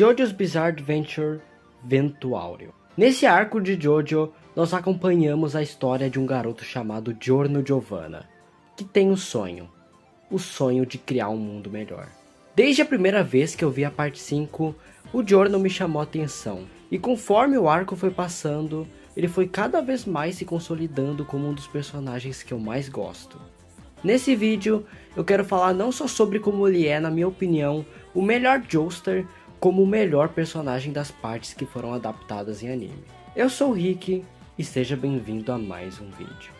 JoJo's Bizarre Adventure Vento Áureo. Nesse arco de JoJo, nós acompanhamos a história de um garoto chamado Giorno Giovanna, que tem o sonho de criar um mundo melhor. Desde a primeira vez que eu vi a parte 5, o Giorno me chamou a atenção, e conforme o arco foi passando, ele foi cada vez mais se consolidando como um dos personagens que eu mais gosto. Nesse vídeo, eu quero falar não só sobre como ele é, na minha opinião, o melhor Joestar, como o melhor personagem das partes que foram adaptadas em anime. Eu sou o Rick, e seja bem-vindo a mais um vídeo.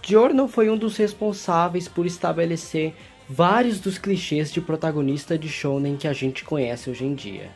Giorno foi um dos responsáveis por estabelecer vários dos clichês de protagonista de shounen que a gente conhece hoje em dia.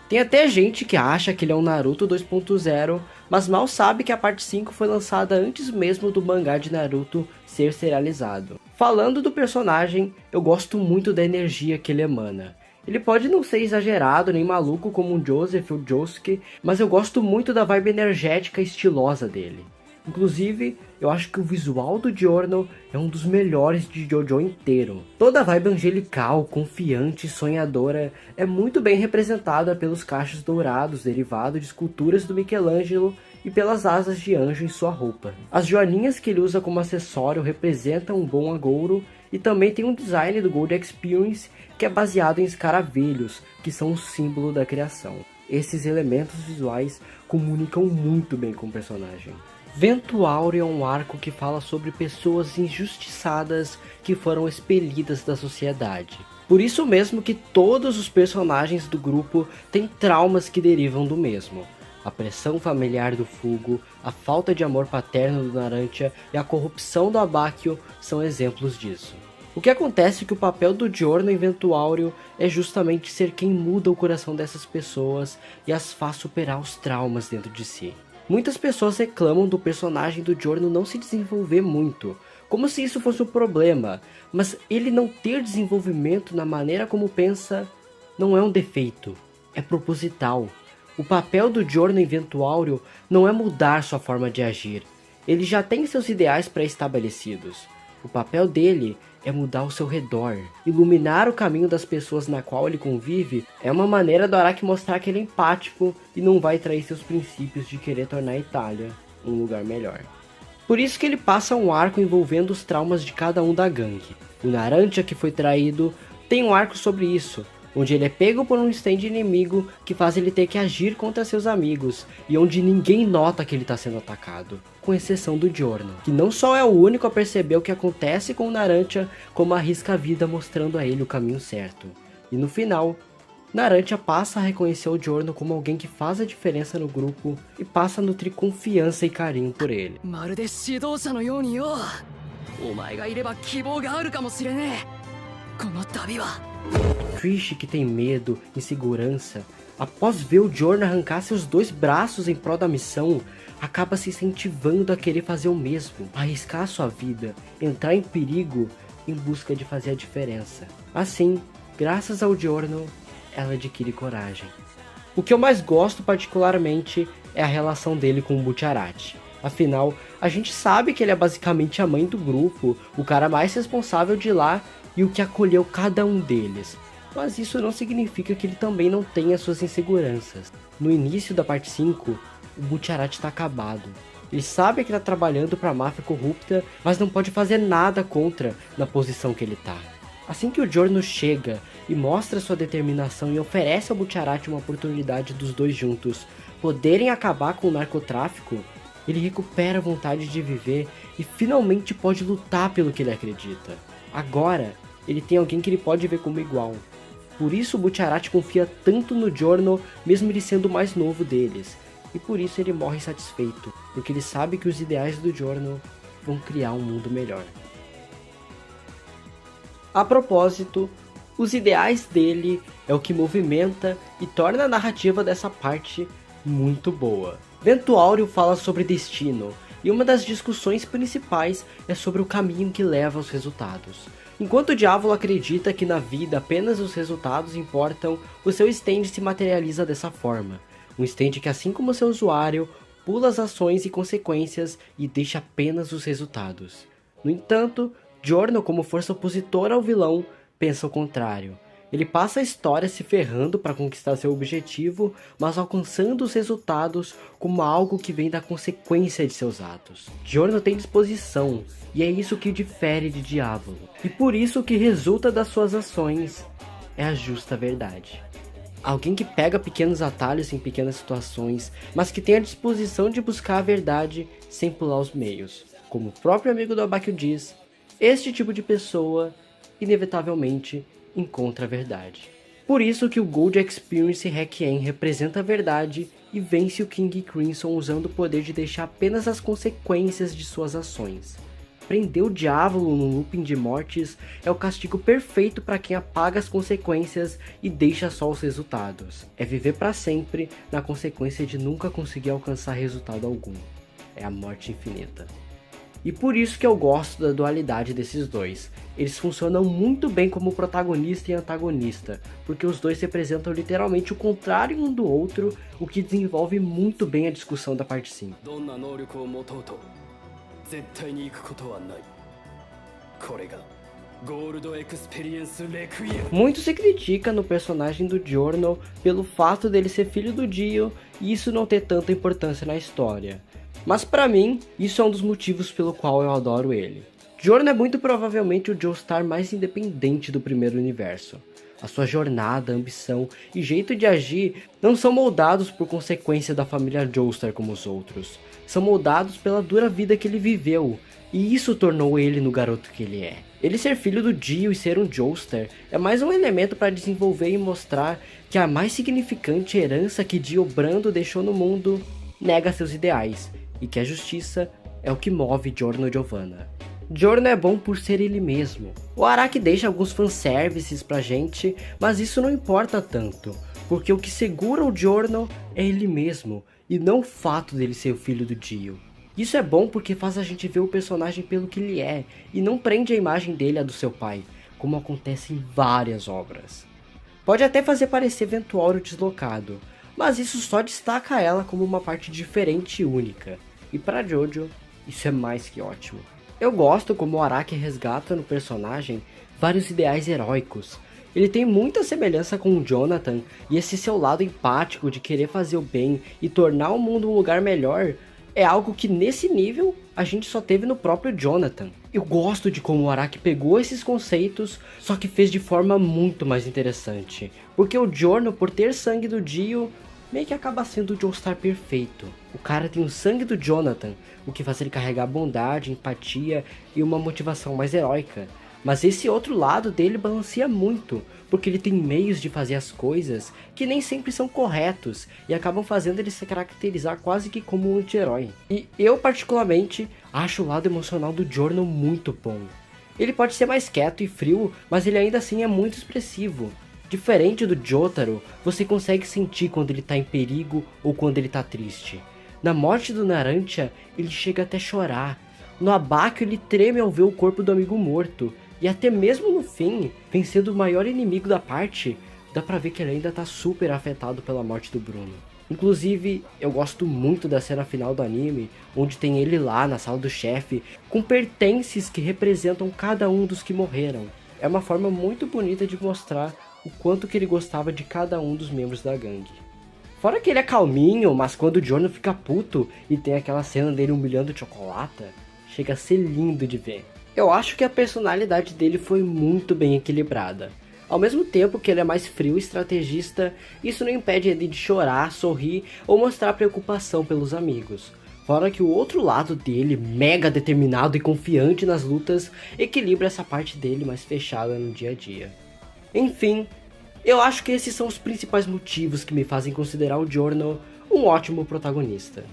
Tem até gente que acha que ele é um Naruto 2.0, mas mal sabe que a parte 5 foi lançada antes mesmo do mangá de Naruto ser serializado. Falando do personagem, eu gosto muito da energia que ele emana. Ele pode não ser exagerado nem maluco como um Joseph ou Josuke, mas eu gosto muito da vibe energética e estilosa dele. Inclusive, eu acho que o visual do Giorno é um dos melhores de JoJo inteiro. Toda a vibe angelical, confiante e sonhadora é muito bem representada pelos cachos dourados derivados de esculturas do Michelangelo e pelas asas de anjo em sua roupa. As joaninhas que ele usa como acessório representam um bom agouro e também tem um design do Gold Experience que é baseado em escaravelhos, que são o símbolo da criação. Esses elementos visuais comunicam muito bem com o personagem. Vento Áureo é um arco que fala sobre pessoas injustiçadas que foram expelidas da sociedade. Por isso mesmo que todos os personagens do grupo têm traumas que derivam do mesmo. A pressão familiar do Fugo, a falta de amor paterno do Narancia e a corrupção do Abakio são exemplos disso. O que acontece é que o papel do Giorno em Vento Áureo é justamente ser quem muda o coração dessas pessoas e as faz superar os traumas dentro de si. Muitas pessoas reclamam do personagem do Giorno não se desenvolver muito, como se isso fosse um problema, mas ele não ter desenvolvimento na maneira como pensa não é um defeito, é proposital. O papel do Giorno em Vento Áureo não é mudar sua forma de agir, ele já tem seus ideais pré-estabelecidos. O papel dele é mudar o seu redor, iluminar o caminho das pessoas na qual ele convive. É uma maneira do Araki mostrar que ele é empático e não vai trair seus princípios de querer tornar a Itália um lugar melhor. Por isso que ele passa um arco envolvendo os traumas de cada um da gangue. O Narancia, que foi traído, tem um arco sobre isso, onde ele é pego por um stand inimigo que faz ele ter que agir contra seus amigos, e onde ninguém nota que ele está sendo atacado, com exceção do Giorno, que não só é o único a perceber o que acontece com o Narancia, como arrisca a vida mostrando a ele o caminho certo. E no final, Narancia passa a reconhecer o Giorno como alguém que faz a diferença no grupo e passa a nutrir confiança e carinho por ele. Trish, que tem medo, insegurança, após ver o Giorno arrancar seus 2 braços em prol da missão, acaba se incentivando a querer fazer o mesmo, arriscar a sua vida, entrar em perigo em busca de fazer a diferença. Assim, graças ao Giorno, ela adquire coragem. O que eu mais gosto particularmente é a relação dele com o Bucciarati. Afinal, a gente sabe que ele é basicamente a mãe do grupo, o cara mais responsável de lá e o que acolheu cada um deles. Mas isso não significa que ele também não tenha suas inseguranças. No início da parte 5, o Bucciarati está acabado. Ele sabe que está trabalhando para a máfia corrupta, mas não pode fazer nada contra na posição que ele está. Assim que o Giorno chega e mostra sua determinação e oferece ao Bucciarati uma oportunidade dos dois juntos poderem acabar com o narcotráfico, ele recupera a vontade de viver e finalmente pode lutar pelo que ele acredita. Agora, ele tem alguém que ele pode ver como igual. Por isso o Bucciarati confia tanto no Giorno, mesmo ele sendo o mais novo deles. E por isso ele morre satisfeito, porque ele sabe que os ideais do Giorno vão criar um mundo melhor. A propósito, os ideais dele é o que movimenta e torna a narrativa dessa parte muito boa. Vento Áureo fala sobre destino, e uma das discussões principais é sobre o caminho que leva aos resultados. Enquanto o Diávolo acredita que na vida apenas os resultados importam, o seu stand se materializa dessa forma. Um stand que, assim como seu usuário, pula as ações e consequências e deixa apenas os resultados. No entanto, Giorno, como força opositora ao vilão, pensa o contrário. Ele passa a história se ferrando para conquistar seu objetivo, mas alcançando os resultados como algo que vem da consequência de seus atos. Giorno tem disposição, e é isso que o difere de Diavolo. E por isso o que resulta das suas ações é a justa verdade. Alguém que pega pequenos atalhos em pequenas situações, mas que tem a disposição de buscar a verdade sem pular os meios. Como o próprio amigo do Abakio diz, este tipo de pessoa, inevitavelmente, encontra a verdade. Por isso que o Gold Experience Requiem representa a verdade e vence o King Crimson usando o poder de deixar apenas as consequências de suas ações. Prender o Diavolo num looping de mortes é o castigo perfeito para quem apaga as consequências e deixa só os resultados. É viver para sempre na consequência de nunca conseguir alcançar resultado algum. É a morte infinita. E por isso que eu gosto da dualidade desses dois. Eles funcionam muito bem como protagonista e antagonista, porque os dois representam literalmente o contrário um do outro, o que desenvolve muito bem a discussão da parte 5. Muito se critica no personagem do Giorno pelo fato dele ser filho do Dio e isso não ter tanta importância na história. Mas pra mim, isso é um dos motivos pelo qual eu adoro ele. Giorno é muito provavelmente o Joestar mais independente do primeiro universo. A sua jornada, ambição e jeito de agir não são moldados por consequência da família Joestar como os outros. São moldados pela dura vida que ele viveu, e isso tornou ele no garoto que ele é. Ele ser filho do Dio e ser um Joestar é mais um elemento para desenvolver e mostrar que a mais significante herança que Dio Brando deixou no mundo nega seus ideais, e que a justiça é o que move Giorno Giovanna. Giorno é bom por ser ele mesmo. O Araki deixa alguns fanservices pra gente, mas isso não importa tanto, porque o que segura o Giorno é ele mesmo, e não o fato dele ser o filho do Dio. Isso é bom porque faz a gente ver o personagem pelo que ele é, e não prende a imagem dele à do seu pai, como acontece em várias obras. Pode até fazer parecer Ventuoro deslocado, mas isso só destaca ela como uma parte diferente e única. E para Jojo, isso é mais que ótimo. Eu gosto como o Araki resgata no personagem vários ideais heróicos. Ele tem muita semelhança com o Jonathan, e esse seu lado empático de querer fazer o bem e tornar o mundo um lugar melhor é algo que nesse nível a gente só teve no próprio Jonathan. Eu gosto de como o Araki pegou esses conceitos, só que fez de forma muito mais interessante. Porque o Giorno, por ter sangue do Dio, meio que acaba sendo o Joestar perfeito. O cara tem o sangue do Jonathan, o que faz ele carregar bondade, empatia e uma motivação mais heróica. Mas esse outro lado dele balanceia muito, porque ele tem meios de fazer as coisas que nem sempre são corretos e acabam fazendo ele se caracterizar quase que como um anti-herói. E eu particularmente acho o lado emocional do Giorno muito bom. Ele pode ser mais quieto e frio, mas ele ainda assim é muito expressivo. Diferente do Jotaro, você consegue sentir quando ele tá em perigo ou quando ele tá triste. Na morte do Narancia, ele chega até chorar. No Abakio, ele treme ao ver o corpo do amigo morto. E até mesmo no fim, vencendo o maior inimigo da parte, dá pra ver que ele ainda tá super afetado pela morte do Bruno. Inclusive, eu gosto muito da cena final do anime, onde tem ele lá na sala do chefe, com pertences que representam cada um dos que morreram. É uma forma muito bonita de mostrar o quanto que ele gostava de cada um dos membros da gangue. Fora que ele é calminho, mas quando o Giorno fica puto e tem aquela cena dele humilhando o Chocolata, chega a ser lindo de ver. Eu acho que a personalidade dele foi muito bem equilibrada. Ao mesmo tempo que ele é mais frio e estrategista, isso não impede ele de chorar, sorrir ou mostrar preocupação pelos amigos. Fora que o outro lado dele, mega determinado e confiante nas lutas, equilibra essa parte dele mais fechada no dia a dia. Enfim, eu acho que esses são os principais motivos que me fazem considerar o Giorno um ótimo protagonista.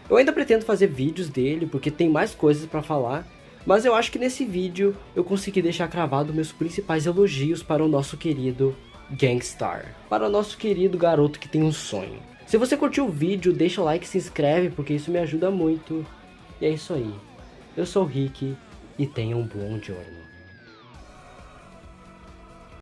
Eu ainda pretendo fazer vídeos dele porque tem mais coisas pra falar, mas eu acho que nesse vídeo eu consegui deixar cravado meus principais elogios para o nosso querido Gangstar, para o nosso querido garoto que tem um sonho. Se você curtiu o vídeo, deixa o like e se inscreve porque isso me ajuda muito. E é isso aí. Eu sou o Rick e tenha um bom Giorno.